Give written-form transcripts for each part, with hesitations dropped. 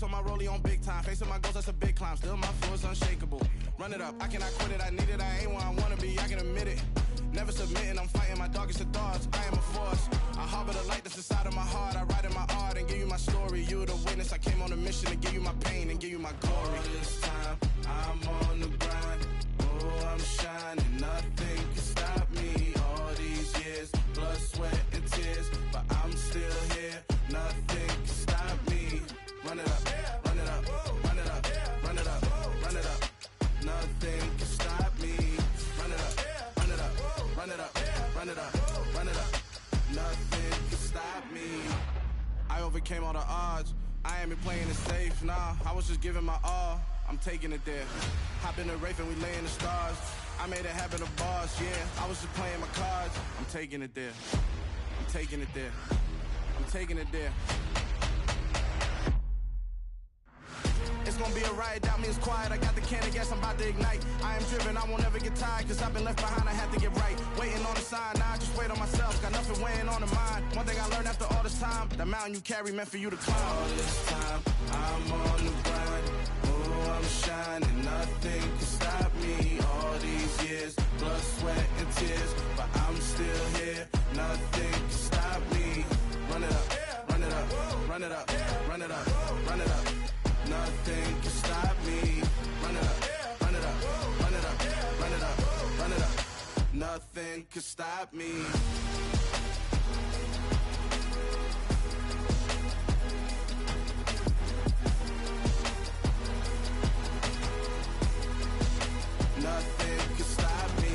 on my rollie on big time. Facing my goals, that's a big climb. Still my flow is unshakable. Run it up, I cannot quit it. I need it, I ain't where I wanna be, I can admit it. Never submitting, I'm fighting my darkest of thoughts. I am a force. I harbor the light that's inside of my heart. I write in my art and give you my story. You the witness, I came on a mission to give you my pain and give you my glory. All this time, I'm on the grind. Oh, I'm shining, nothing can stop me. All these years, blood, sweat, and tears, but I'm still here. Nothing can stop me. Run it up, run it up, run it up, run it up, run it up. Nothing can stop me. Run it up, run it up, run it up, run it up, run it up. Nothing can stop me. I overcame all the odds. I ain't been playing it safe, nah. I was just giving my all. I'm taking it there. Hop in the Wraith and we lay in the stars. I made it happen to boss, yeah. I was just playing my cards. I'm taking it there. I'm taking it there. I'm taking it there. It's gonna be a riot, doubt me it's quiet. I got the can of gas, I'm about to ignite. I am driven, I won't ever get tired, cause I've been left behind, I have to get right. Waiting on the sign, now I just wait on myself. Got nothing weighing on the mind. One thing I learned after all this time, the mountain you carry meant for you to climb. All this time, I'm on the grind. Oh, I'm shining, nothing can stop me. All these years, blood, sweat, and tears, but I'm still here. Nothing can stop me. Run it up, run it up, run it up, run it up, run it up. Nothing can stop me. Run it up, run it up, run it up, run it up, run it up. Nothing can stop me. Nothing can stop me.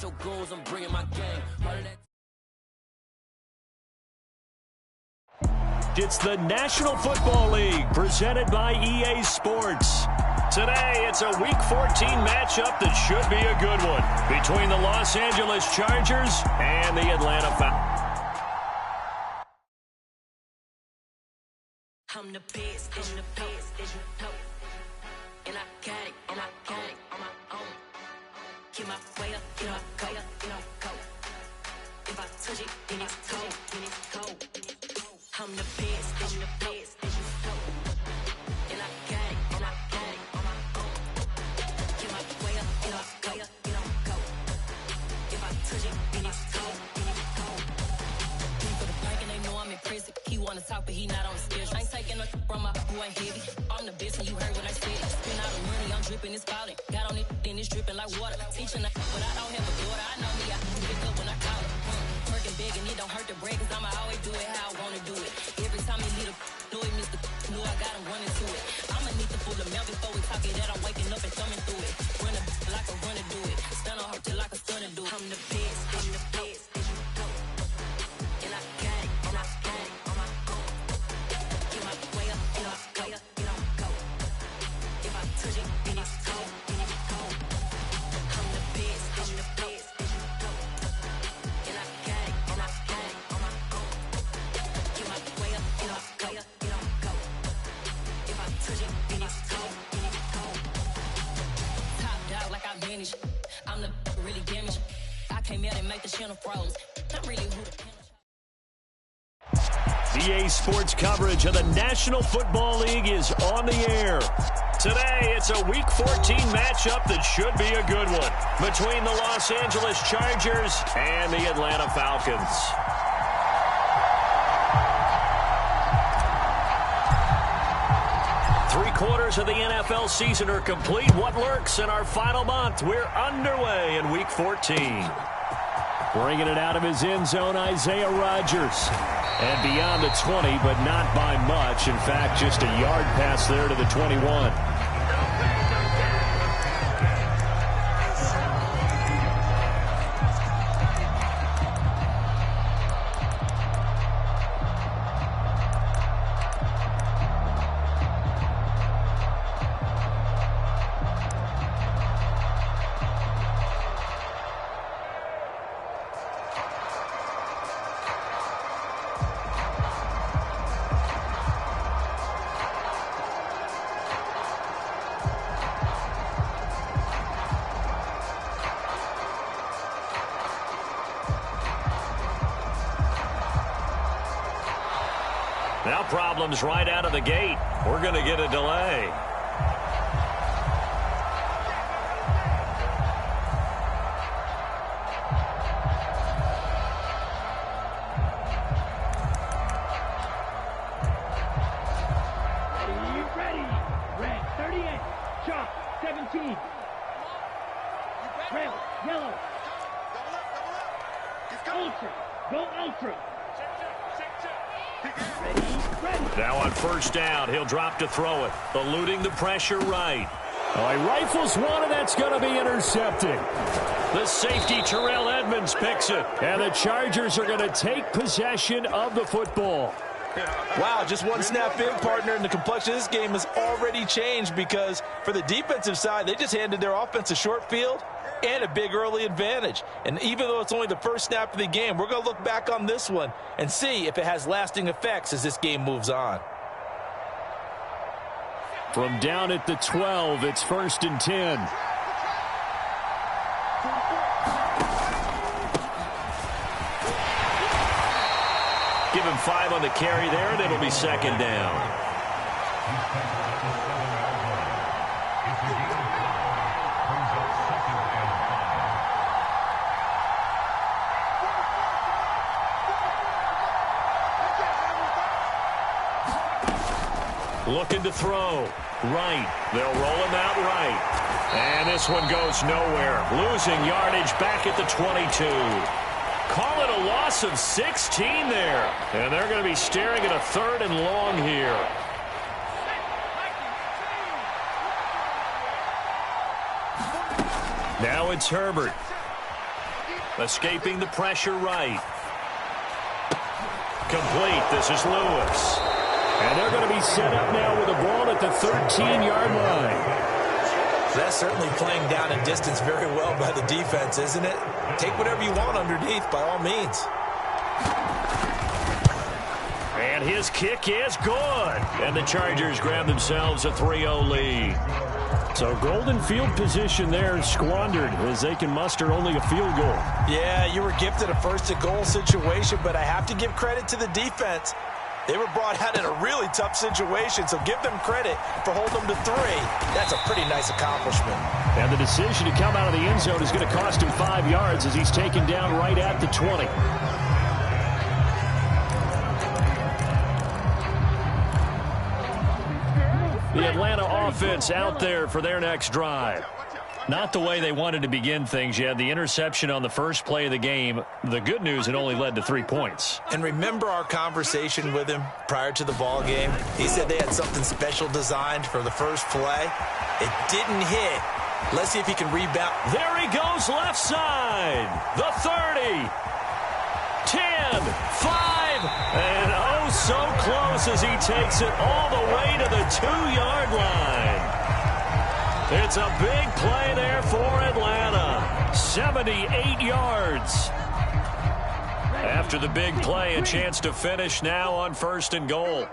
Your goals, I'm bringing my game. It's the National Football League presented by EA Sports. Today, it's a Week 14 matchup that should be a good one between the Los Angeles Chargers and the Atlanta Falcons. I'm the best, I'm the best, as you know. And I got it, and I got it on my own. Get my way up, get my go, go. If I touch it, then it's cold, then it's cold. I'm the best, I'm the best, as you know. And I got it, and I got it on my own. Get my way up, get my go. If I touch it, then it's cold, then it's cold. For the prank and they know I'm in prison. He wanna talk, but he not on the schedule. I ain't taking no from my boy heavy. I'm the best, and you heard what I said. Spend all the money, I'm dripping, it's falling. Got on it, then it's dripping like water. Teaching that, but I don't have a daughter. I know me, I can pick up when I call it. Working big, and it don't hurt to break, cause I'ma always do it how I wanna do it. Every time he need a know it, Mr. Know I got him running to it. I'ma need to pull the mail before we talk it, that I'm waking up and thumbing through it. Run a like a runner do it. Stun on her till like a stunner do it. I'm the best, I'm the best, as you know. And I got it, and I got it on my own. Get my way up, get my way up, get on go. If I touch it, then it's cold, then it's cold. I'm the best, as you know. And I got it, and I got it on my own. Get my way up, get my way up, get on go. If I touch it, then it's cold, then it's cold. Top dog like I vanished. I'm the really damaged. I came out and make the channel froze. I'm really who the EA Sports coverage of the National Football League is on the air. Today, it's a Week 14 matchup that should be a good one between the Los Angeles Chargers and the Atlanta Falcons. Three-quarters of the NFL season are complete. What lurks in our final month? We're underway in Week 14. Bringing it out of his end zone, Isaiah Rodgers. And beyond the 20, but not by much. In fact, just a yard pass there to the 21. problems right out of the gate. We're going to get a delay. Ready. Red, 38. Chalk, 17. Red, yellow. Ultra. Go ultra. Ready. Now on first down, he'll drop to throw it. Eluding the pressure right. Oh, he rifles one, and that's going to be intercepted. The safety, Terrell Edmonds, picks it. And the Chargers are going to take possession of the football. Wow, just one snap in, partner, and the complexion of this game has already changed because for the defensive side, they just handed their offense a short field and a big early advantage. And even though it's only the first snap of the game, we're going to look back on this one and see if it has lasting effects as this game moves on. From down at the 12, it's 1st and 10. Give him 5 on the carry there, and it'll be 2nd down. Looking to throw. Right. They'll roll him out right. And this one goes nowhere. Losing yardage back at the 22. Call it a loss of 16 there. And they're going to be staring at a 3rd and long here. Now it's Herbert. Escaping the pressure right. Complete. This is Lewis. And they're going to be set up now with the ball at the 13-yard line. That's certainly playing down a distance very well by the defense, isn't it? Take whatever you want underneath, by all means. And his kick is good. And the Chargers grab themselves a 3-0 lead. So golden field position there squandered as they can muster only a field goal. Yeah, you were gifted a first-to-goal situation, but I have to give credit to the defense. They were brought out in a really tough situation, so give them credit for holding them to 3. That's a pretty nice accomplishment. And the decision to come out of the end zone is going to cost him 5 yards as he's taken down right at the 20. The Atlanta offense out there for their next drive. Not the way they wanted to begin things. You had the interception on the first play of the game. The good news, it only led to 3 points. And remember our conversation with him prior to the ball game? He said they had something special designed for the first play. It didn't hit. Let's see if he can rebound. There he goes left side. The 30. 10. 5. And oh, so close as he takes it all the way to the 2-yard line. It's a big play there for Atlanta. 78 yards. After the big play, a chance to finish now on 1st and goal.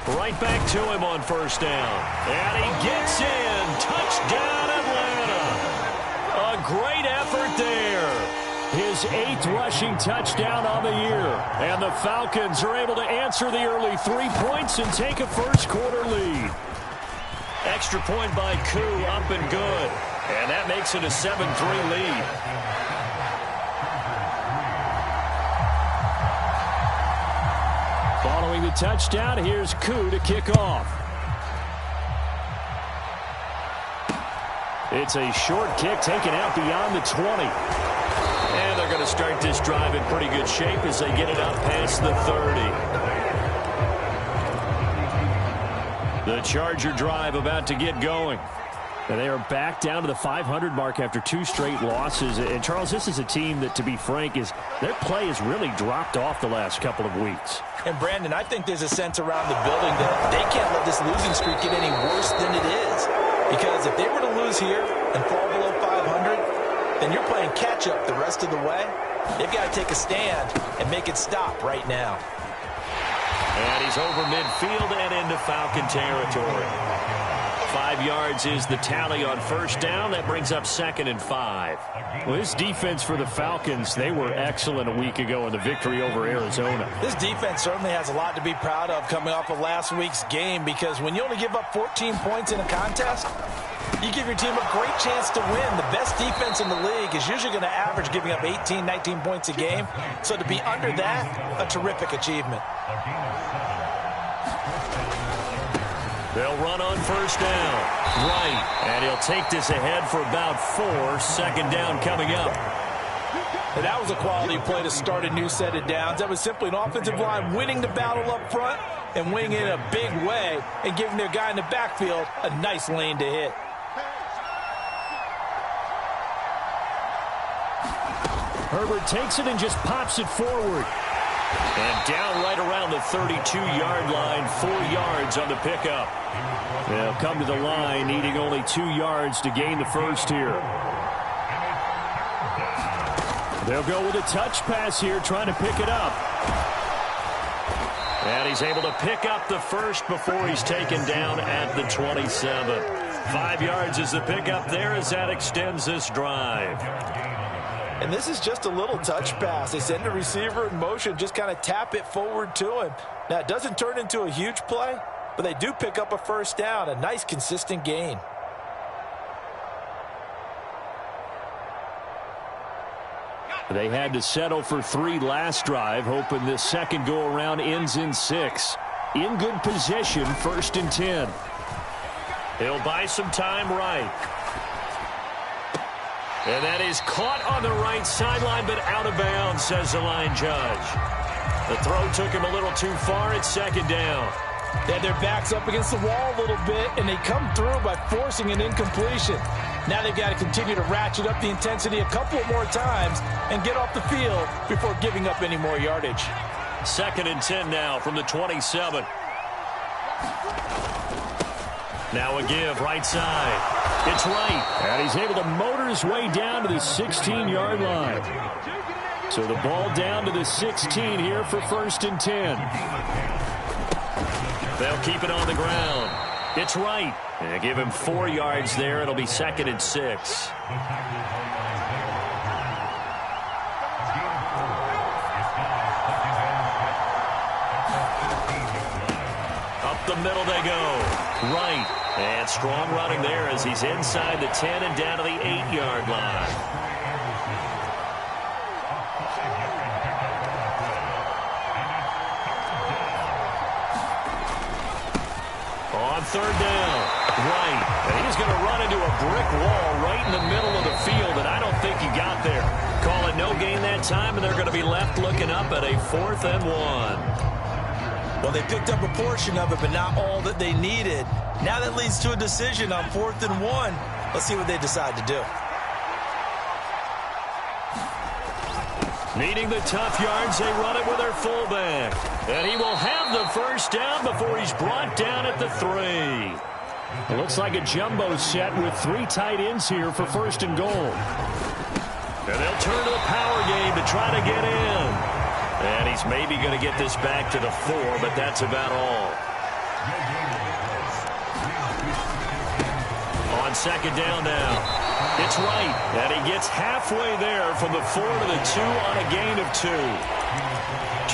Right back to him on 1st down. And he gets in. Touchdown, Atlanta. A great effort there. His 8th rushing touchdown on the year. And the Falcons are able to answer the early 3 points and take a first-quarter lead. Extra point by Koo, up and good. And that makes it a 7-3 lead. Following the touchdown, here's Koo to kick off. It's a short kick taken out beyond the 20. And they're going to start this drive in pretty good shape as they get it up past the 30. The Charger drive about to get going. And they are back down to the 500 mark after 2 straight losses. And, Charles, this is a team that, to be frank, their play has really dropped off the last couple of weeks. And, Brandon, I think there's a sense around the building that they can't let this losing streak get any worse than it is. Because if they were to lose here and fall below 500, then you're playing catch-up the rest of the way. They've got to take a stand and make it stop right now. And he's over midfield and into Falcon territory. 5 yards is the tally on first down. That brings up 2nd and 5. Well, this defense for the Falcons, they were excellent a week ago in the victory over Arizona. This defense certainly has a lot to be proud of coming off of last week's game, because when you only give up 14 points in a contest, you give your team a great chance to win. The best defense in the league is usually going to average giving up 18, 19 points a game. So to be under that, a terrific achievement. They'll run on first down. Right. And he'll take this ahead for about 4. 2nd down coming up. And that was a quality play to start a new set of downs. That was simply an offensive line winning the battle up front and winning it in a big way and giving their guy in the backfield a nice lane to hit. Herbert takes it and just pops it forward. And down right around the 32-yard line, 4 yards on the pickup. They'll come to the line, needing only 2 yards to gain the first here. They'll go with a touch pass here, trying to pick it up. And he's able to pick up the first before he's taken down at the 27. 5 yards is the pickup there as that extends this drive. And this is just a little touch pass. They send the receiver in motion, just kind of tap it forward to him. Now, it doesn't turn into a huge play, but they do pick up a first down, a nice, consistent gain. They had to settle for 3 last drive, hoping this second go-around ends in 6. In good position, 1st and 10. He'll buy some time right. And that is caught on the right sideline, but out of bounds, says the line judge. The throw took him a little too far. It's 2nd down. They had their backs up against the wall a little bit, and they come through by forcing an incompletion. Now they've got to continue to ratchet up the intensity a couple more times and get off the field before giving up any more yardage. 2nd and 10 now from the 27. Now a give, right side. It's right. And he's able to motor his way down to the 16-yard line. So the ball down to the 16 here for 1st and 10. They'll keep it on the ground. It's right. And give him 4 yards there. It'll be 2nd and 6. Up the middle they go. Right. And strong running there as he's inside the 10 and down to the 8-yard line. On 3rd down, right. And he's going to run into a brick wall right in the middle of the field, and I don't think he got there. Call it no gain that time, and they're going to be left looking up at a 4th and 1. Well, they picked up a portion of it, but not all that they needed. Now that leads to a decision on 4th and 1. Let's see what they decide to do. Needing the tough yards, they run it with their fullback. And he will have the first down before he's brought down at the 3. It looks like a jumbo set with 3 tight ends here for 1st and goal. And they'll turn to the power game to try to get in. And he's maybe going to get this back to the 4, but that's about all. On 2nd down now. It's right. And he gets halfway there from the 4 to the 2 on a gain of 2.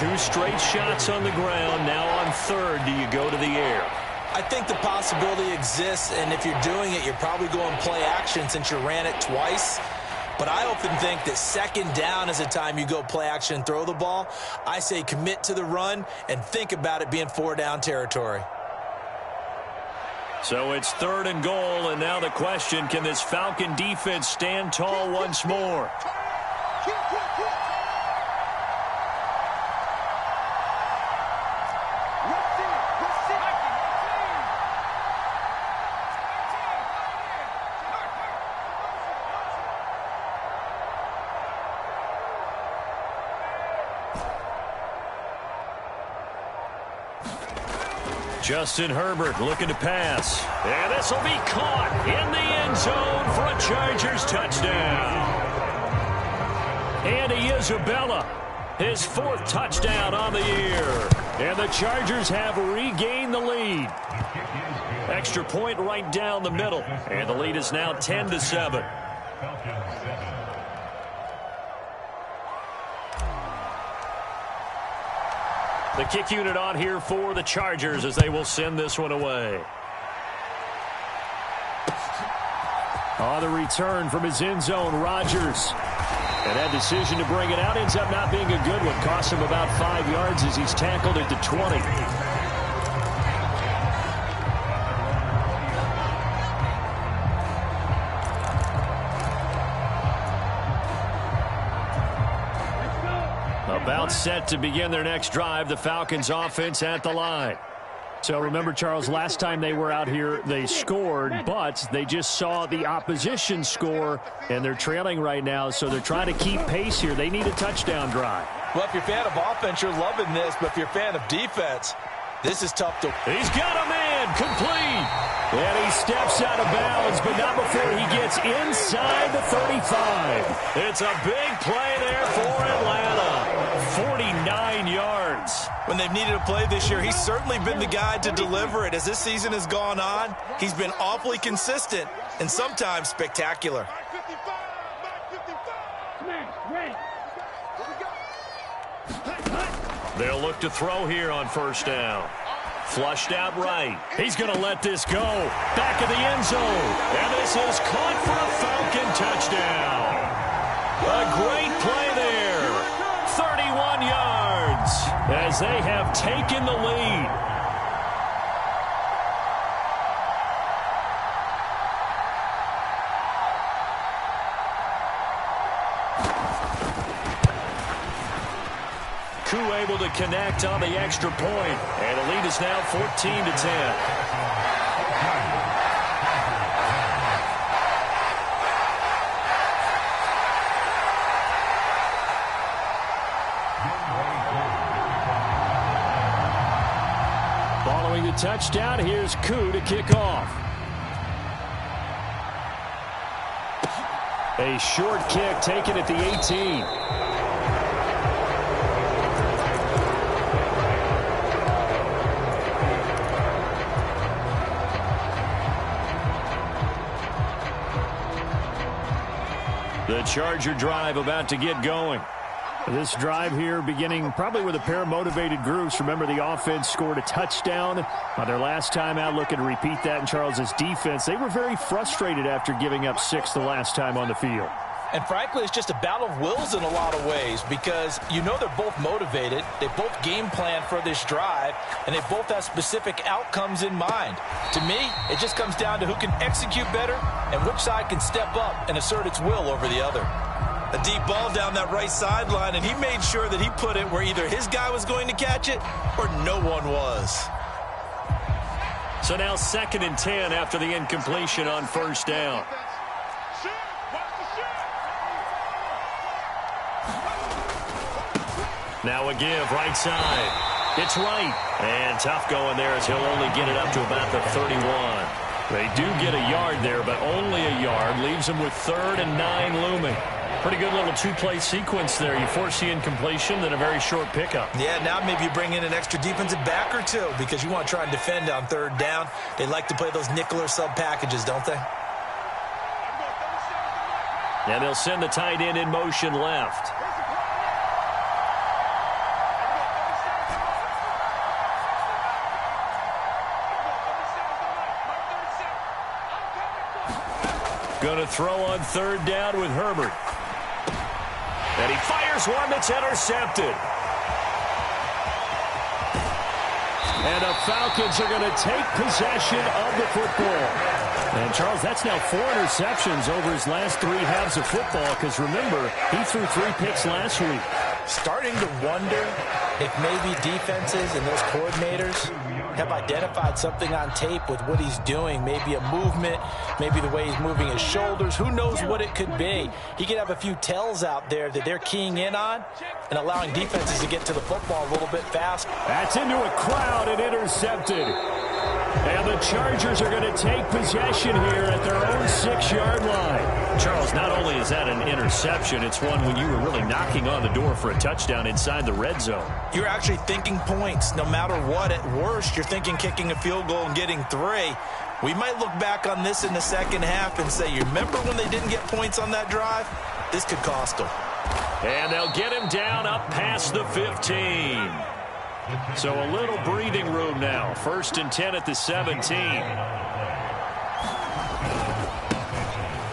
2 straight shots on the ground. Now on 3rd, do you go to the air? I think the possibility exists, and if you're doing it, you're probably going play action since you ran it twice. But I often think that 2nd down is the time you go play action and throw the ball. I say commit to the run and think about it being 4-down territory. So it's 3rd and goal, and now the question, can this Falcon defense stand tall once more? Justin Herbert looking to pass. And this will be caught in the end zone for a Chargers touchdown. Andy Isabella, his 4th touchdown on the year. And the Chargers have regained the lead. Extra point right down the middle. And the lead is now 10-7. The kick unit on here for the Chargers as they will send this one away. On the return from his end zone, Rodgers. And that decision to bring it out ends up not being a good one. Costs him about 5 yards as he's tackled at the 20. About set to begin their next drive, the Falcons offense at the line. So remember, Charles, last time they were out here, they scored, but they just saw the opposition score, and they're trailing right now, so they're trying to keep pace here. They need a touchdown drive. Well, if you're a fan of offense, you're loving this, but if you're a fan of defense, this is tough to... He's got a man, complete. And he steps out of bounds, but not before he gets inside the 35. It's a big play there for Atlanta. 49 yards. When they've needed a play this year, he's certainly been the guy to deliver it. As this season has gone on, he's been awfully consistent and sometimes spectacular. They'll look to throw here on first down. Flushed out right. He's going to let this go. Back of the end zone. And this is caught for a Falcon touchdown. A great play there. 31 yards as they have taken the lead. Koo able to connect on the extra point, and the lead is now 14-10. Following the touchdown, here's Koo to kick off. A short kick taken at the 18. The Charger drive about to get going. This drive here beginning probably with a pair of motivated groups. Remember, the offense scored a touchdown on their last time out. Looking to repeat that in Charles's defense. They were very frustrated after giving up 6 the last time on the field. And frankly, it's just a battle of wills in a lot of ways because you know they're both motivated. They both game plan for this drive, and they both have specific outcomes in mind. To me, it just comes down to who can execute better and which side can step up and assert its will over the other. A deep ball down that right sideline, and he made sure that he put it where either his guy was going to catch it or no one was. So now 2nd and 10 after the incompletion on first down. Now a give, right side. It's right. And tough going there as he'll only get it up to about the 31. They do get a yard there, but only a yard. Leaves them with 3rd and 9 looming. Pretty good little two-play sequence there. You force the incompletion, then a very short pickup. Yeah, now maybe you bring in an extra defensive back or two because you want to try and defend on 3rd down. They like to play those nickel or sub packages, don't they? And they'll send the tight end in motion left. Going to throw on 3rd down with Herbert. And he fires one that's intercepted. And the Falcons are going to take possession of the football. And, Charles, that's now 4 interceptions over his last 3 halves of football because, remember, he threw 3 picks last week. Starting to wonder if maybe defenses and those coordinators have identified something on tape with what he's doing. Maybe a movement, maybe the way he's moving his shoulders. Who knows what it could be? He could have a few tells out there that they're keying in on and allowing defenses to get to the football a little bit faster. That's into a crowd and intercepted. And the Chargers are going to take possession here at their own 6-yard line. Charles, not only is that an interception, it's one when you were really knocking on the door for a touchdown inside the red zone. You're actually thinking points. No matter what, at worst, you're thinking kicking a field goal and getting 3. We might look back on this in the second half and say, you remember when they didn't get points on that drive? This could cost them. And they'll get him down up past the 15. So a little breathing room now. 1st and 10 at the 17.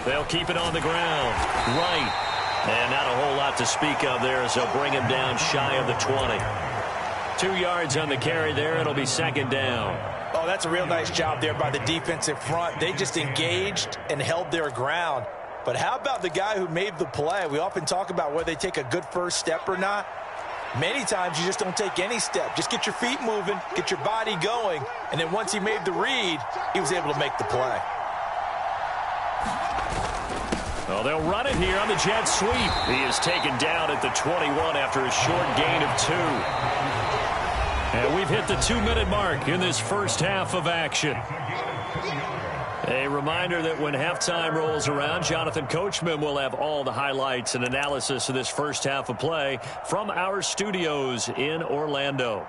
They'll keep it on the ground. Right. And not a whole lot to speak of there as they'll bring him down shy of the 20. 2 yards on the carry there. It'll be 2nd down. Oh, that's a real nice job there by the defensive front. They just engaged and held their ground. But how about the guy who made the play? We often talk about whether they take a good first step or not. Many times you just don't take any step. Just get your feet moving, get your body going, and then once he made the read, he was able to make the play. Well, they'll run it here on the jet sweep. He is taken down at the 21 after a short gain of 2. And we've hit the 2-minute mark in this first half of action. A reminder that when halftime rolls around, Jonathan Coachman will have all the highlights and analysis of this first half of play from our studios in Orlando.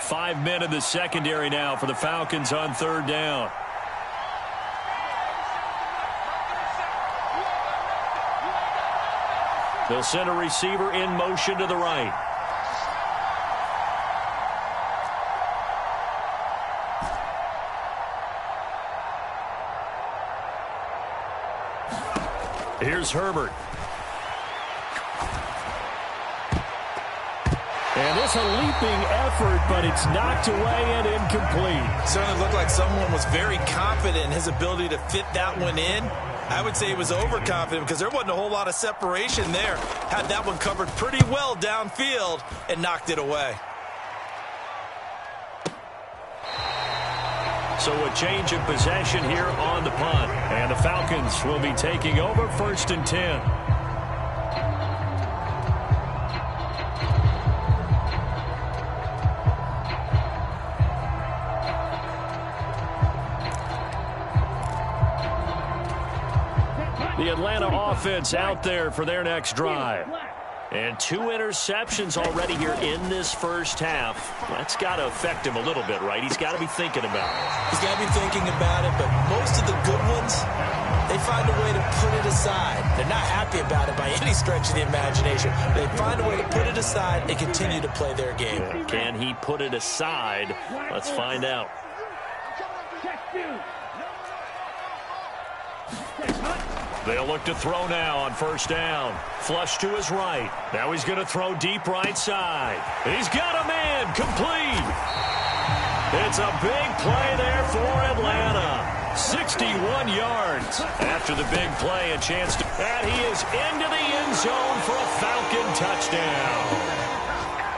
5 men in the secondary now for the Falcons on 3rd down. They'll send a receiver in motion to the right. Here's Herbert. And it's a leaping effort, but it's knocked away and incomplete. Certainly looked like someone was very confident in his ability to fit that one in. I would say he was overconfident because there wasn't a whole lot of separation there. Had that one covered pretty well downfield and knocked it away. So a change of possession here on the punt. And the Falcons will be taking over 1st and 10. The Atlanta offense out there for their next drive. And 2 interceptions already here in this first half. That's got to affect him a little bit, right? He's got to be thinking about it. He's got to be thinking about it, but most of the good ones, they find a way to put it aside. They're not happy about it by any stretch of the imagination. They find a way to put it aside and continue to play their game. Can he put it aside? Let's find out. They'll look to throw now on 1st down. Flush to his right. Now he's going to throw deep right side. He's got a man. Complete. It's a big play there for Atlanta. 61 yards. After the big play, a chance to... And he is into the end zone for a Falcon touchdown.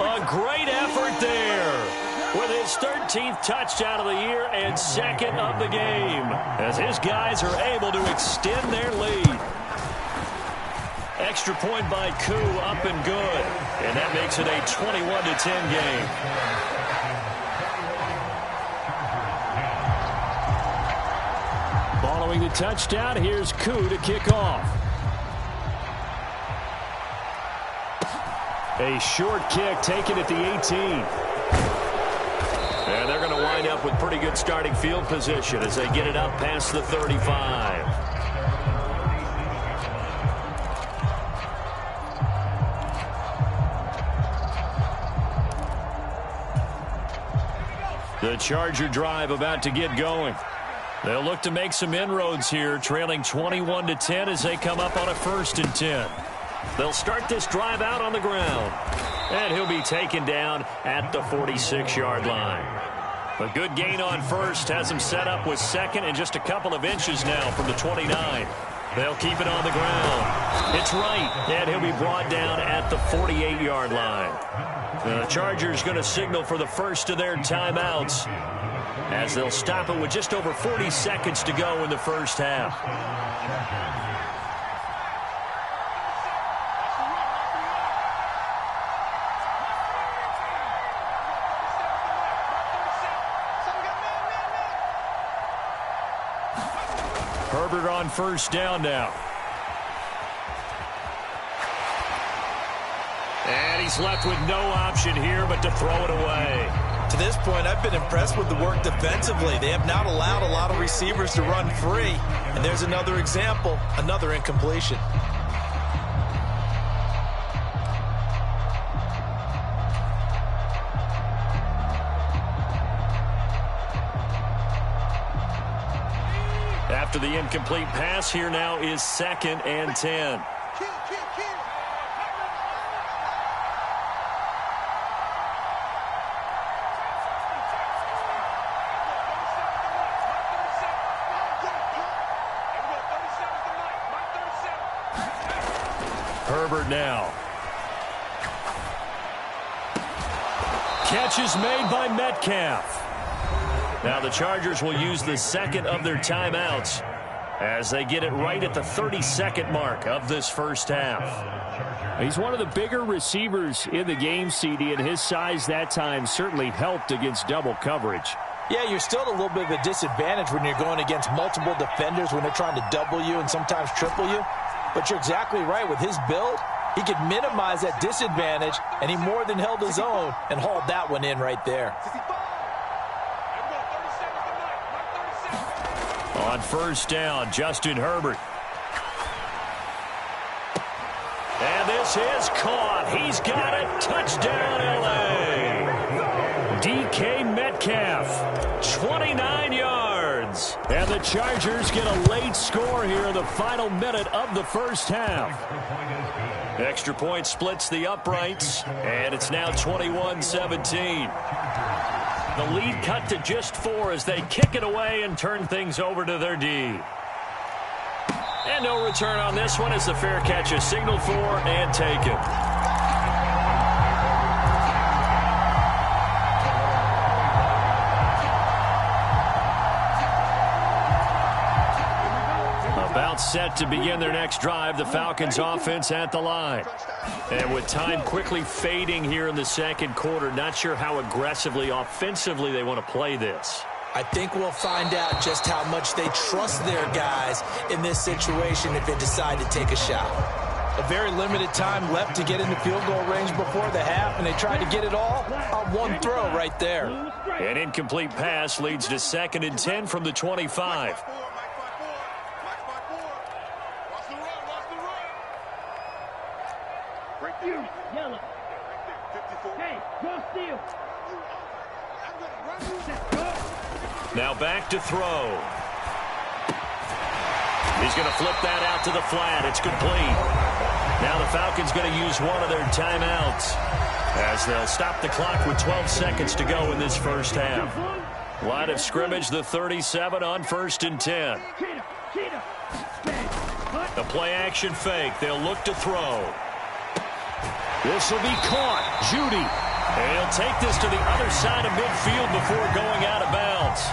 A great effort there. With his 13th touchdown of the year and 2nd of the game, as his guys are able to extend their lead. Extra point by Koo, up and good. And that makes it a 21-10 game. Following the touchdown, here's Koo to kick off. A short kick taken at the 18. And they're going to wind up with pretty good starting field position as they get it up past the 35. The Charger drive about to get going. They'll look to make some inroads here, trailing 21-10 as they come up on a 1st and 10. They'll start this drive out on the ground. And he'll be taken down at the 46-yard line. A good gain on 1st has him set up with 2nd and just a couple of inches now from the 29. They'll keep it on the ground. It's right, and he'll be brought down at the 48-yard line. The Chargers going to signal for the first of their timeouts as they'll stop it with just over 40 seconds to go in the first half. Herbert on first down now. And he's left with no option here but to throw it away. To this point, I've been impressed with the work defensively. They have not allowed a lot of receivers to run free. And there's another example, another incompletion. After the incomplete pass, here now is 2nd and 10. Herbert now. Catch is made by Metcalf. Now the Chargers will use the second of their timeouts as they get it right at the 30-second mark of this first half. He's one of the bigger receivers in the game, CD, and his size that time certainly helped against double coverage. Yeah, you're still at a little bit of a disadvantage when you're going against multiple defenders when they're trying to double you and sometimes triple you. But you're exactly right. With his build, he could minimize that disadvantage, and he more than held his own and hauled that one in right there. On first down, Justin Herbert. And this is caught. He's got it. Touchdown, L.A. DK Metcalf, 29 yards. And the Chargers get a late score here in the final minute of the first half. Extra point splits the uprights, and it's now 21-17. The lead cut to just 4 as they kick it away and turn things over to their D. And no return on this one as the fair catch is signaled for and taken. About set to begin their next drive, the Falcons offense at the line. And with time quickly fading here in the second quarter, not sure how aggressively, offensively they want to play this. I think we'll find out just how much they trust their guys in this situation if they decide to take a shot. A very limited time left to get into field goal range before the half, and they tried to get it all on one throw right there. An incomplete pass leads to 2nd and 10 from the 25. Yellow. Hey, go steal. Now back to throw. He's going to flip that out to the flat. It's complete. Now the Falcons going to use one of their timeouts as they'll stop the clock with 12 seconds to go in this first half. Line of scrimmage, the 37 on 1st and 10. The play action fake. They'll look to throw. This will be caught. Judy. And he'll take this to the other side of midfield before going out of bounds.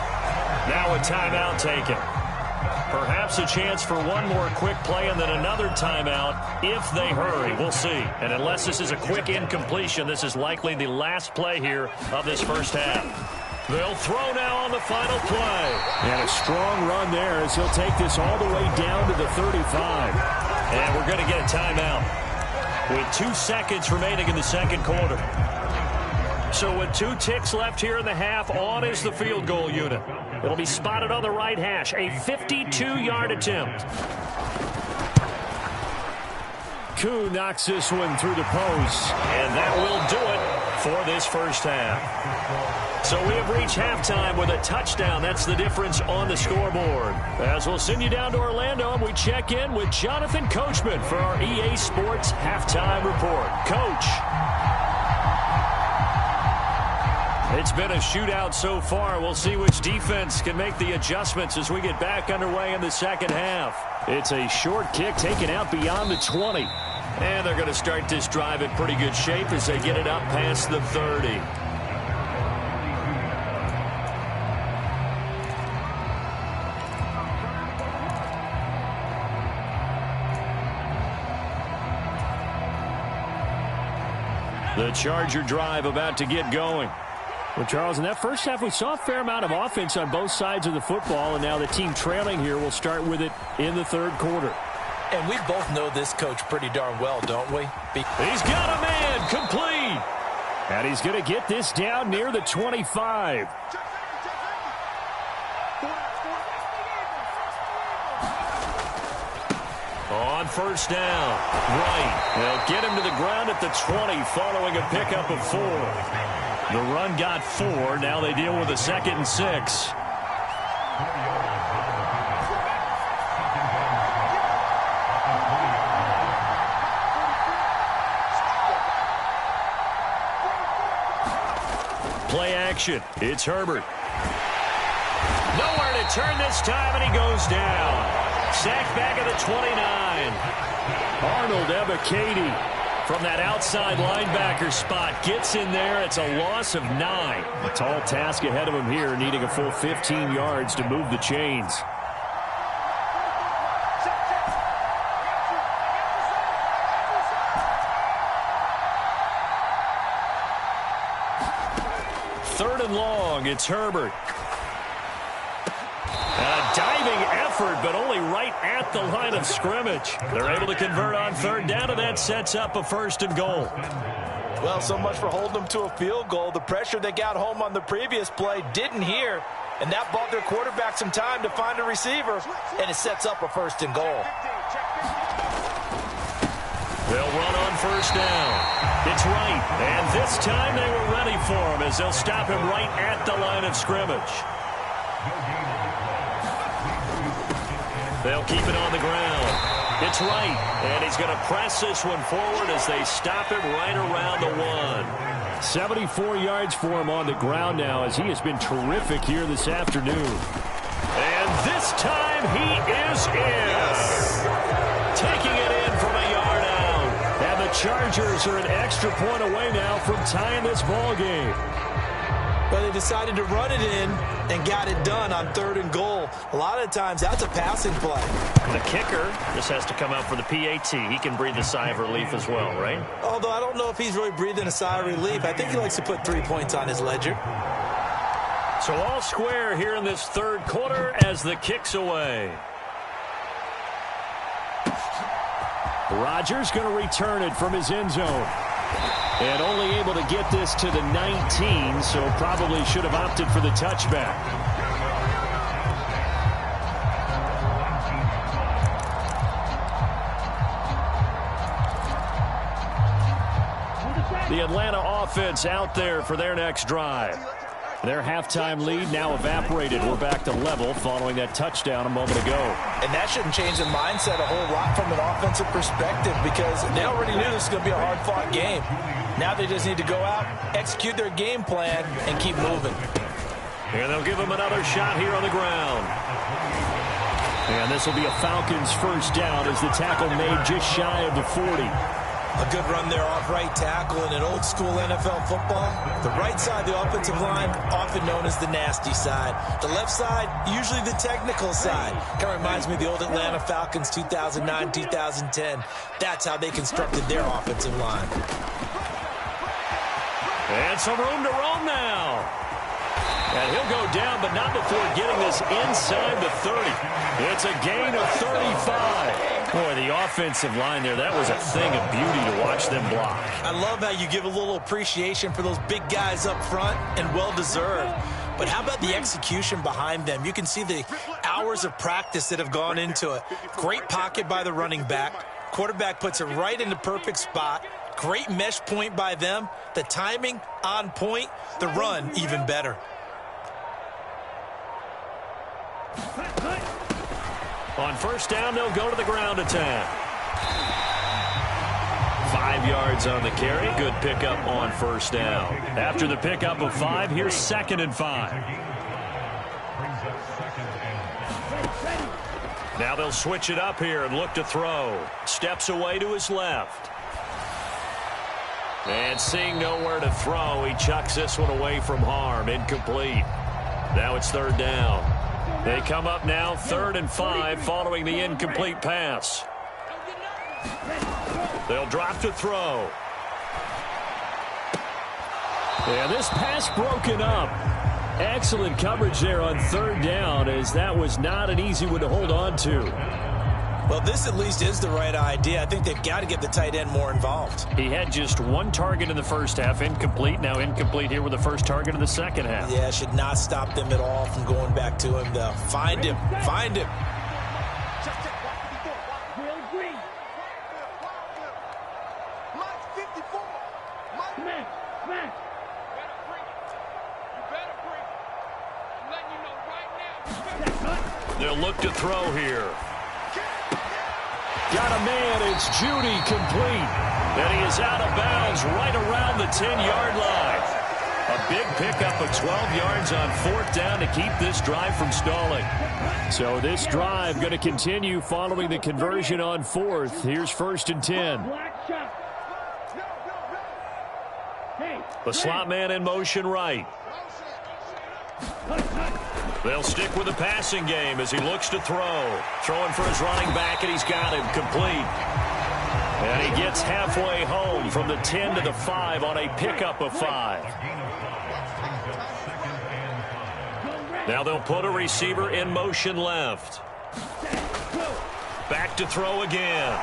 Now a timeout taken. Perhaps a chance for one more quick play and then another timeout if they hurry. We'll see. And unless this is a quick incompletion, this is likely the last play here of this first half. They'll throw now on the final play. And a strong run there as he'll take this all the way down to the 35. And we're going to get a timeout with 2 seconds remaining in the second quarter. So with 2 ticks left here in the half, on is the field goal unit. It'll be spotted on the right hash, a 52-yard attempt. Koo knocks this one through the post. And that will do it for this first half. So we have reached halftime with a touchdown. That's the difference on the scoreboard. As we'll send you down to Orlando and we check in with Jonathan Coachman for our EA Sports Halftime Report. Coach. It's been a shootout so far. We'll see which defense can make the adjustments as we get back underway in the second half. It's a short kick taken out beyond the 20. And they're going to start this drive in pretty good shape as they get it up past the 30. The Charger drive about to get going. Well, Charles, in that first half, we saw a fair amount of offense on both sides of the football, and now the team trailing here will start with it in the third quarter. And we both know this coach pretty darn well, don't we? He's got a man complete. And he's going to get this down near the 25. On first down, right. They'll get him to the ground at the 20 following a pickup of 4. The run got 4. Now they deal with a 2nd and 6. Play action. It's Herbert. Nowhere to turn this time, and he goes down. Sacked back at the 29. Arnold Ebiketie from that outside linebacker spot gets in there. It's a loss of 9. A tall task ahead of him here, needing a full 15 yards to move the chains. Third and long, it's Herbert. A diving effort, but only right at the line of scrimmage. They're able to convert on third down, and that sets up a 1st and goal. Well, so much for holding them to a field goal. The pressure they got home on the previous play didn't hear, and that bought their quarterback some time to find a receiver, and it sets up a 1st and goal. They'll run on first down. It's right, and this time they were ready for him as they'll stop him right at the line of scrimmage. They'll keep it on the ground. It's right, and he's going to press this one forward as they stop him right around the 1. 74 yards for him on the ground now as he has been terrific here this afternoon. And this time he is in. Yes. Taking it in from a yard out. And the Chargers are an extra point away now from tying this ball game. But they decided to run it in and got it done on 3rd and goal. A lot of times, that's a passing play. The kicker just has to come out for the PAT. He can breathe a sigh of relief as well, right? Although I don't know if he's really breathing a sigh of relief. I think he likes to put 3 points on his ledger. So all square here in this third quarter as the kick's away. Rodgers going to return it from his end zone. And only able to get this to the 19, so probably should have opted for the touchback. The Atlanta offense out there for their next drive. Their halftime lead now evaporated. We're back to level following that touchdown a moment ago. And that shouldn't change the mindset a whole lot from an offensive perspective because they already knew this was going to be a hard-fought game. Now they just need to go out, execute their game plan, and keep moving. And they'll give him another shot here on the ground. And this will be a Falcons first down as the tackle made just shy of the 40. A good run there off right tackle in an old-school NFL football. The right side, the offensive line, often known as the nasty side. The left side, usually the technical side. Kind of reminds me of the old Atlanta Falcons 2009-2010. That's how they constructed their offensive line. And some room to roam now. And he'll go down, but not before getting this inside the 30. It's a gain of 35. Boy, the offensive line there, that was a thing of beauty to watch them block. I love how you give a little appreciation for those big guys up front, and well-deserved. But how about the execution behind them? You can see the hours of practice that have gone into it. Great pocket by the running back. Quarterback puts it right in the perfect spot. Great mesh point by them. The timing on point. The run even better. On first down, they'll go to the ground attack. 5 yards on the carry. Good pickup on first down. After the pickup of 5, here's 2nd and 5. Now they'll switch it up here and look to throw. Steps away to his left. And seeing nowhere to throw, he chucks this one away from harm. Incomplete. Now it's 3rd down. They come up now 3rd and 5 following the incomplete pass. They'll drop to throw. Yeah, this pass broken up. Excellent coverage there on third down, as that was not an easy one to hold on to. Well, this at least is the right idea. I think they've got to get the tight end more involved. He had just one target in the first half, incomplete. Now incomplete here with the first target in the second half. Yeah, should not stop them at all from going back to him, though. Find him. Find him. They'll look to throw here. Got a man, it's Judy, complete. And he is out of bounds right around the 10-yard line. A big pickup of 12 yards on fourth down to keep this drive from stalling. So this drive going to continue following the conversion on fourth. Here's 1st and 10. The slot man in motion right. They'll stick with the passing game as he looks to throw. Throwing for his running back, and he's got him complete. And he gets halfway home from the 10 to the 5 on a pickup of 5. Now they'll put a receiver in motion left. Back to throw again.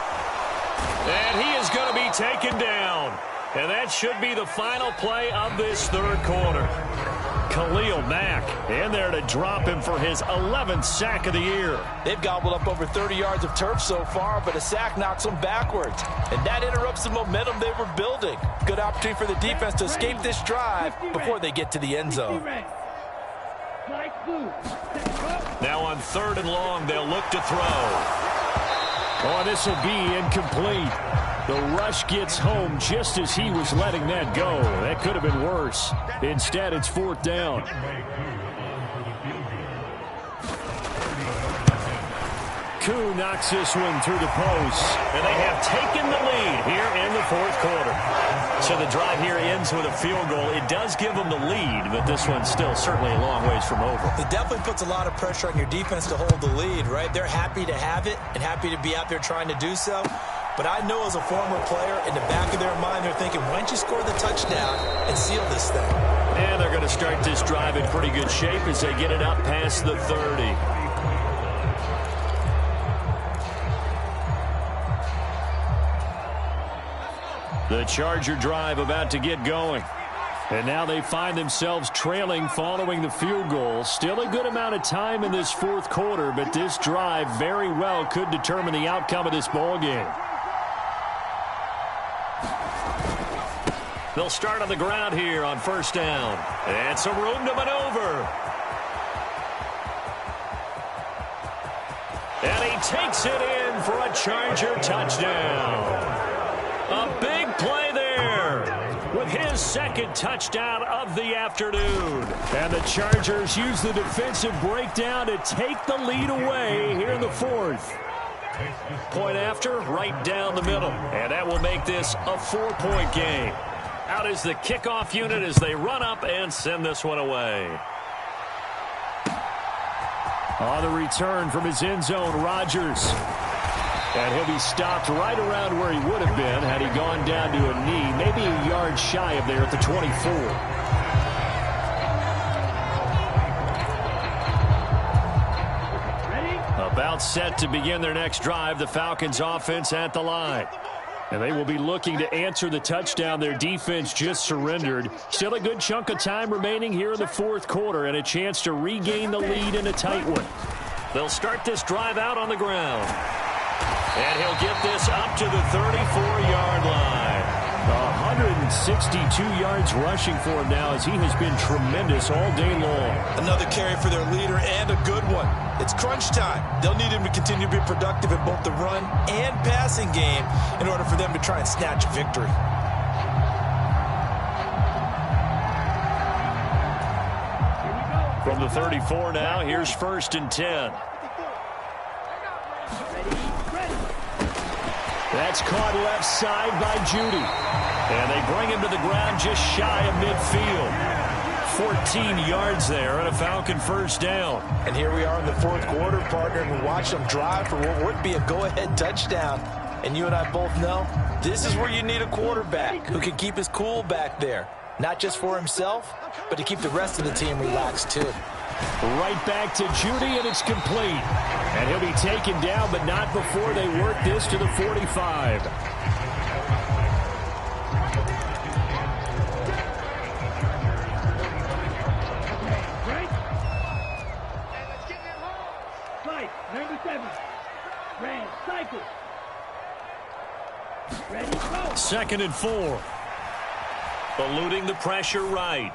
And he is going to be taken down. And that should be the final play of this third quarter. Khalil Mack in there to drop him for his 11th sack of the year. They've gobbled up over 30 yards of turf so far, but a sack knocks them backwards. And that interrupts the momentum they were building. Good opportunity for the defense to escape this drive before they get to the end zone. Now on 3rd and long, they'll look to throw. Oh, this will be incomplete. The rush gets home just as he was letting that go. That could have been worse. Instead, it's 4th down. Koo knocks this one through the post. And they have taken the lead here in the 4th quarter. So the drive here ends with a field goal. It does give them the lead, but this one's still certainly a long ways from over. It definitely puts a lot of pressure on your defense to hold the lead, right? They're happy to have it and happy to be out there trying to do so. But I know as a former player, in the back of their mind, they're thinking, why don't you score the touchdown and seal this thing? And they're going to start this drive in pretty good shape as they get it up past the 30. The Charger drive about to get going. And now they find themselves trailing following the field goal. Still a good amount of time in this 4th quarter, but this drive very well could determine the outcome of this ball game. They'll start on the ground here on 1st down. And some room to maneuver. And he takes it in for a Charger touchdown. A big play there with his 2nd touchdown of the afternoon. And the Chargers use the defensive breakdown to take the lead away here in the 4th. Point after, right down the middle. And that will make this a 4-point game. Out is the kickoff unit as they run up and send this one away. On the return from his end zone, Rodgers. And he'll be stopped right around where he would have been had he gone down to a knee, maybe a yard shy of there at the 24. About set to begin their next drive, the Falcons offense at the line. And they will be looking to answer the touchdown their defense just surrendered. Still a good chunk of time remaining here in the 4th quarter and a chance to regain the lead in a tight one. They'll start this drive out on the ground. And he'll get this up to the 34-yard line. 162 yards rushing for him now as he has been tremendous all day long. Another carry for their leader and a good one. It's crunch time. They'll need him to continue to be productive in both the run and passing game in order for them to try and snatch a victory. From the 34 now, here's 1st and 10. That's caught left side by Judy. And they bring him to the ground just shy of midfield. 14 yards there and a Falcon 1st down. And here we are in the 4th quarter, partner, and we watch them drive for what would be a go-ahead touchdown. And you and I both know this is where you need a quarterback who can keep his cool back there. not just for himself, but to keep the rest of the team relaxed too. Right back to Judy, and it's complete. And he'll be taken down, but not before they work this to the 45. Number 7. Red, cycle. Ready, go. 2nd and 4. Eluding the pressure right.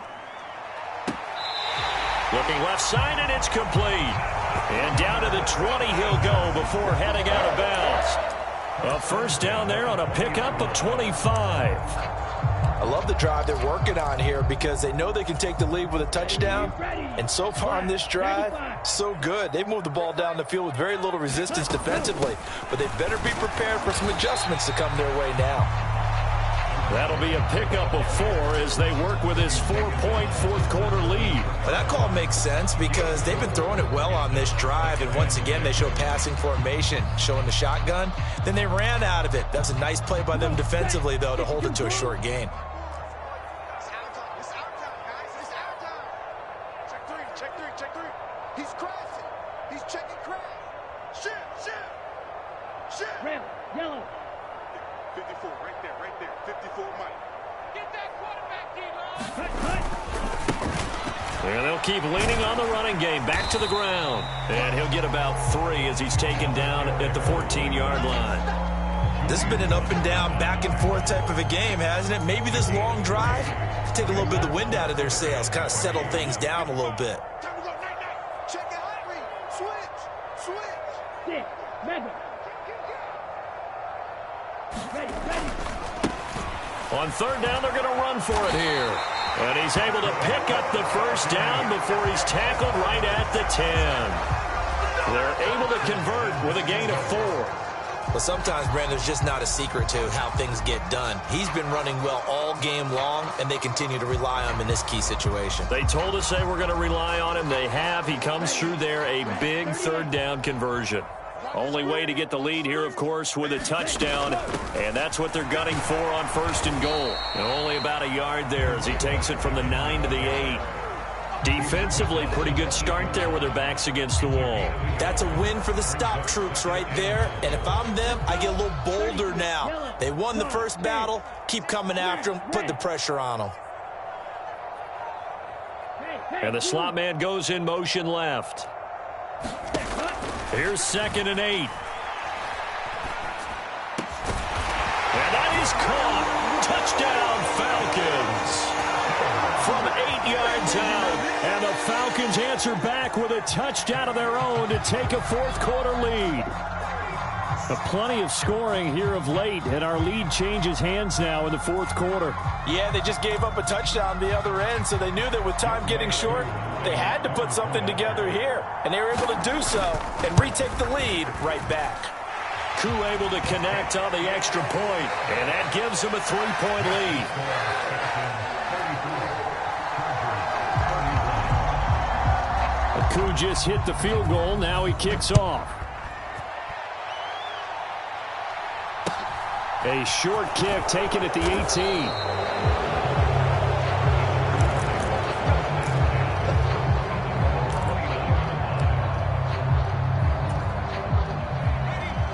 Looking left side, and it's complete. And down to the 20 he'll go before heading out of bounds. A first down there on a pickup of 25. I love the drive they're working on here because they know they can take the lead with a touchdown. And so far on this drive, so good. They've moved the ball down the field with very little resistance defensively. But they better be prepared for some adjustments to come their way now. That'll be a pickup of 4 as they work with this 4-point fourth-quarter lead. Well, that call makes sense because they've been throwing it well on this drive. And once again, they show passing formation, showing the shotgun. Then they ran out of it. That's a nice play by them defensively, though, to hold it to a short gain. Yellow. 54, right there, 54 Mike. Get that quarterback, D-line. And they'll keep leaning on the running game, back to the ground. And he'll get about 3 as he's taken down at the 14-yard line. This has been an up and down, back and forth type of a game, hasn't it? Maybe this long drive take a little bit of the wind out of their sails, kind of settle things down a little bit. Check it out, switch. Six, mega. Ready. On 3rd down, they're going to run for it here. And he's able to pick up the first down before he's tackled right at the 10. They're able to convert with a gain of 4. Well, sometimes, Brandon, there's just not a secret to how things get done. He's been running well all game long, and they continue to rely on him in this key situation. They told us they were going to rely on him. They have. He comes through there, a big 3rd down conversion. Only way to get the lead here, of course, with a touchdown, and that's what they're gunning for on 1st and goal. And only about a yard there as he takes it from the 9 to the 8. Defensively, pretty good start there with their backs against the wall. That's a win for the stop troops right there, and if I'm them, I get a little bolder now. They won the first battle, keep coming after them, put the pressure on them. And the slot man goes in motion left. Here's 2nd and 8. And that is caught. Touchdown, Falcons. From 8 yards out. And the Falcons answer back with a touchdown of their own to take a 4th-quarter lead. Plenty of scoring here of late, and our lead changes hands now in the 4th quarter. Yeah, they just gave up a touchdown the other end, so they knew that with time getting short, they had to put something together here, and they were able to do so and retake the lead right back. Koo able to connect on the extra point, and that gives them a 3-point lead. Koo just hit the field goal. Now he kicks off. A short kick taken at the 18.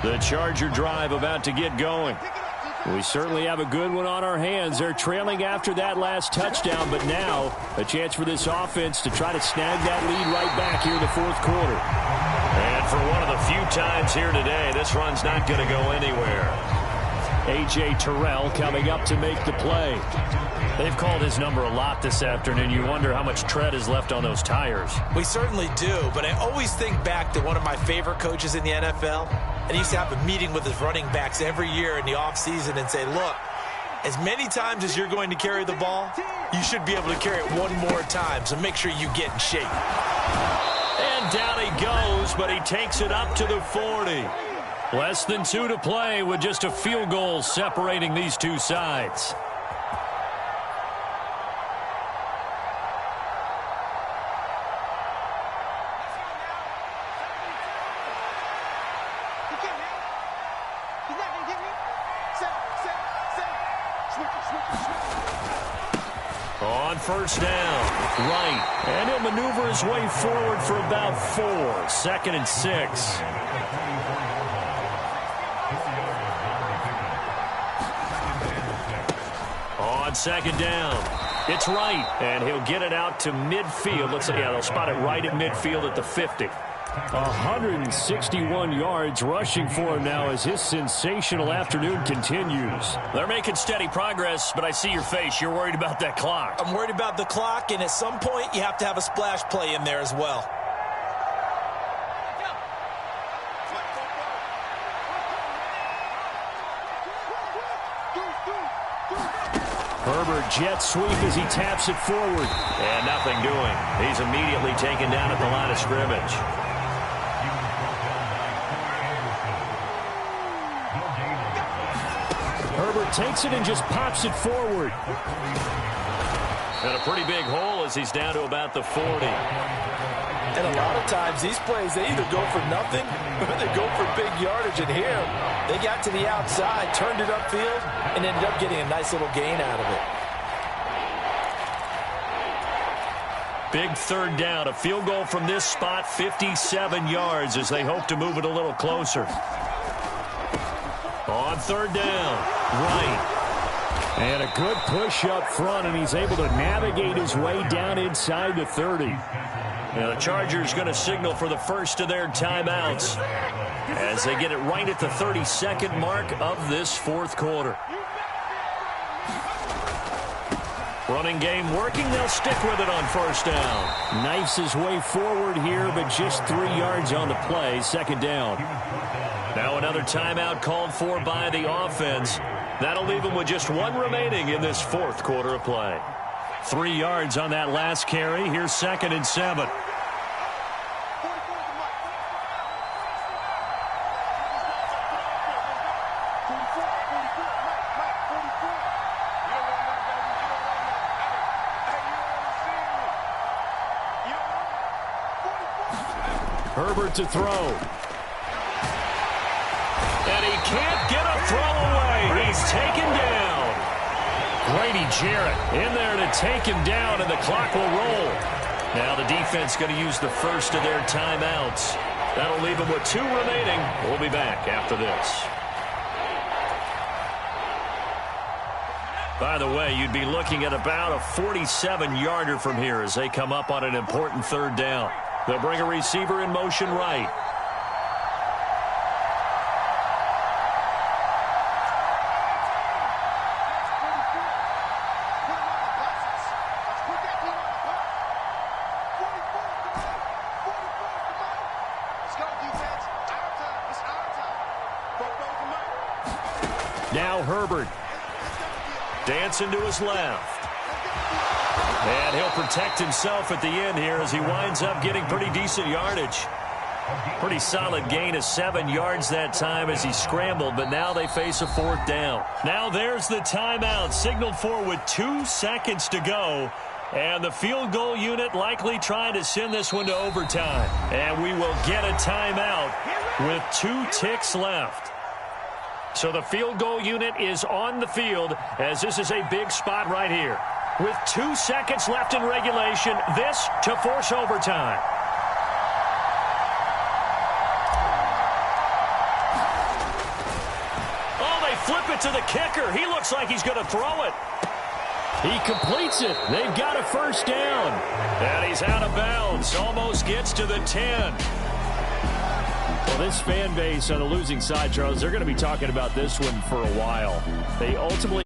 The Charger drive about to get going. We certainly have a good one on our hands. They're trailing after that last touchdown, but now a chance for this offense to try to snag that lead right back here in the 4th quarter. And for one of the few times here today, this run's not going to go anywhere. A.J. Terrell coming up to make the play. They've called his number a lot this afternoon. You wonder how much tread is left on those tires. We certainly do, but I always think back to one of my favorite coaches in the NFL, and he used to have a meeting with his running backs every year in the offseason and say, look, as many times as you're going to carry the ball, you should be able to carry it one more time, so make sure you get in shape. And down he goes, but he takes it up to the 40. Less than 2 to play with just a field goal separating these two sides. first down. Right. And he'll maneuver his way forward for about 4. 2nd and 6. On 2nd down. It's right. And he'll get it out to midfield. Looks like, yeah, they'll spot it right at midfield at the 50. 161 yards rushing for him now as his sensational afternoon continues. They're making steady progress, but I see your face. You're worried about that clock. I'm worried about the clock, and at some point, you have to have a splash play in there as well. Herbert jet sweep as he taps it forward. And nothing doing. He's immediately taken down at the line of scrimmage. Herbert takes it and just pops it forward. And a pretty big hole as he's down to about the 40. And a lot of times, these plays, they either go for nothing or they go for big yardage. And here, they got to the outside, turned it upfield, and ended up getting a nice little gain out of it. Big 3rd down. A field goal from this spot, 57 yards as they hope to move it a little closer. On 3rd down. Right. And a good push up front, and he's able to navigate his way down inside the 30. Now the Chargers going to signal for the first of their timeouts as they get it right at the 32nd mark of this 4th quarter. Running game working. They'll stick with it on 1st down. Knifes his way forward here, but just 3 yards on the play. 2nd down. Now another timeout called for by the offense. That'll leave them with just 1 remaining in this 4th quarter of play. 3 yards on that last carry. Here's 2nd and 7. Herbert to throw. And he can't get a throw away. He's taken down. Grady Jarrett in there to take him down, and the clock will roll. Now the defense going to use the first of their timeouts. That'll leave them with 2 remaining. We'll be back after this. By the way, you'd be looking at about a 47-yarder from here as they come up on an important 3rd down. They'll bring a receiver in motion right. Now Herbert. Dancing to his left. And he'll protect himself at the end here as he winds up getting pretty decent yardage. Pretty solid gain of 7 yards that time as he scrambled, but now they face a 4th down. Now there's the timeout signaled for with 2 seconds to go. And the field goal unit likely trying to send this one to overtime. And we will get a timeout with 2 ticks left. So the field goal unit is on the field as this is a big spot right here. With 2 seconds left in regulation, this to force overtime. Oh, they flip it to the kicker. He looks like he's going to throw it. He completes it. They've got a 1st down. And he's out of bounds. Almost gets to the 10. Well, this fan base on the losing side, Charles, they're going to be talking about this one for a while. They ultimately